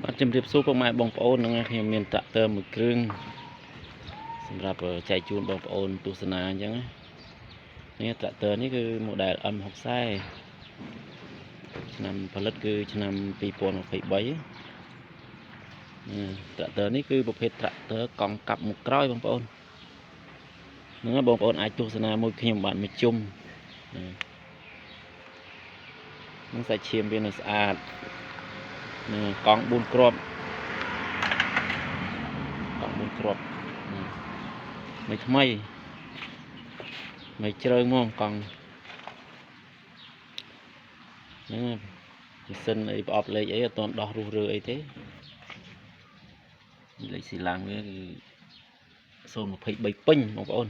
បាទជំរាបសួរពុកម៉ែបងប្អូននឹងខ្ញុំមានត្រាក់ទ័រមួយគ្រឿងសម្រាប់ចែកជូនបងប្អូនទស្សនាអញ្ចឹងនេះត្រាក់ទ័រនេះគឺ model M60 ឆ្នាំផលិតគឺឆ្នាំ2023ត្រាក់ទ័រនេះគឺប្រភេទត្រាក់ទ័រកង់កាប់មុខក្រោយបងប្អូនហ្នឹងហើយបងប្អូនអាចទស្សនាមួយខ្ញុំបាទមួយជុំនឹងសាច់ឈាមវានៅស្អាតកង់4គ្រាប់មិនថ្មីមិនជ្រៅហ្មងកង់ហ្នឹងពិសិនអីប្រអប់លេខអីអត់ទាន់ដោះរុះរើអីទេលេខស៊ីឡាំងវាគឺ023ពេញបងប្អូន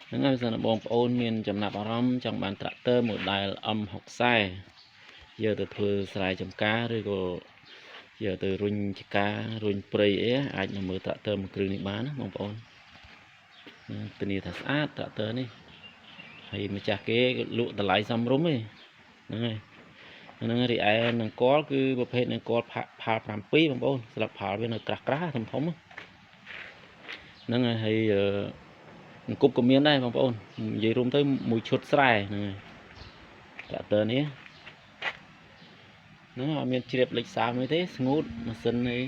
ហ្នឹងហើយសិនបងប្អូនមានចំណាប់អារម្មណ៍ចង់បានត្រាក់ទ័រ model M60 យកទៅធ្វើស្រែចម្ការឬក៏យកទៅរុញចការុញព្រៃអីអាចមកមើលត្រាក់ទ័រមួយគ្រឿងនេះបានណាបងប្អូនធានាថាស្អាតត្រាក់ទ័រនេះហើយម្ចាស់គេលក់តម្លៃសមរម្យហ្នឹងហើយហ្នឹងរីឯនឹងកលគឺប្រភេទនឹងកលផាល7បងប្អូនស្លឹកផាលវានៅក្រាស់ធំហ្នឹងហើយអង្គប់ក៏មានដែរបងប្អូននិយាយរួមទៅមួយឈុតស្រែហ្នឹងហើយត្រាក់ទ័រនេះហ្នឹងអត់មានជ្រាបលេខសាមួយទេស្ងួតម៉ាស៊ីននេះ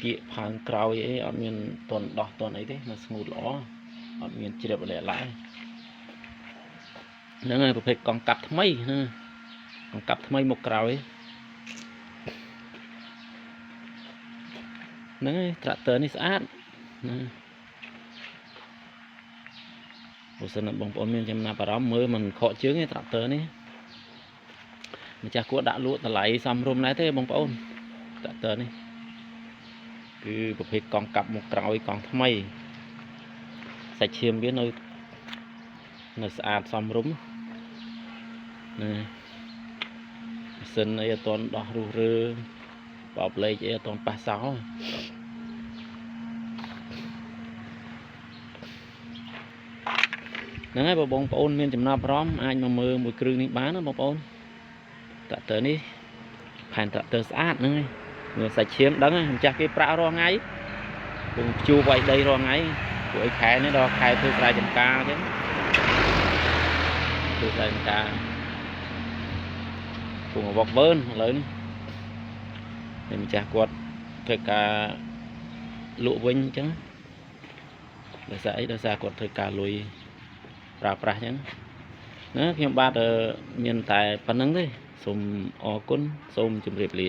គៀកផើងក្រោយអីអត់មានតន់ដោះតន់អីទេនៅស្ងួតល្អអត់មានជ្រាបលាក់ឡាយហ្នឹងហើយប្រភេទកង់កាប់ថ្មីកង់កាប់ថ្មីមុខក្រោយហ្នឹងហើយត្រាក់ទ័រនេះស្អាតបើសិនបងប្អូនមានចំណាប់អារម្មណ៍មើលមិនខកជើងទេត្រាក់ទ័រនេះម្ចាស់គួរដាក់លក់តម្លៃសមរម្យដែរទេបងប្អូនត្រាក់ទ័រនេះគឺប្រភេទកង់កាប់មុខក្រោយកង់ថ្មីសាច់ឈាមវានៅស្អាតសមរម្យម៉ាស៊ីនអីអត់ទាន់ដោះរុះរើប្រអប់លេខអីអត់ទាន់ប៉ះសោហ្នឹងហើយបងប្អូនមានចំណាប់អារម្មណ៍អាចមកមើលមួយគ្រឿងនេះបានណាបងប្អូនត្រាក់ទ័រនេះផែនត្រាក់ទ័រស្អាតហ្នឹងហើយមើលសាច់ឈាមដឹងម្ចាស់គេប្រាក់រាល់ថ្ងៃពងជួវាយដីរាល់ថ្ងៃពួកឯខែនេះដល់ខែធ្វើស្រែចម្ការអញ្ចឹងធ្វើស្រែចម្ការពងវឹកវើនឥឡូវនេះតែម្ចាស់គាត់ធ្វើការលក់វិញអញ្ចឹងដោយសារអីដោយសារគាត់ធ្វើការលុយប្រើប្រាស់អញ្ចឹងណាខ្ញុំបាទមានតែប៉ុណ្្នឹងទេសូមអរគុណសូមជម្រាបលា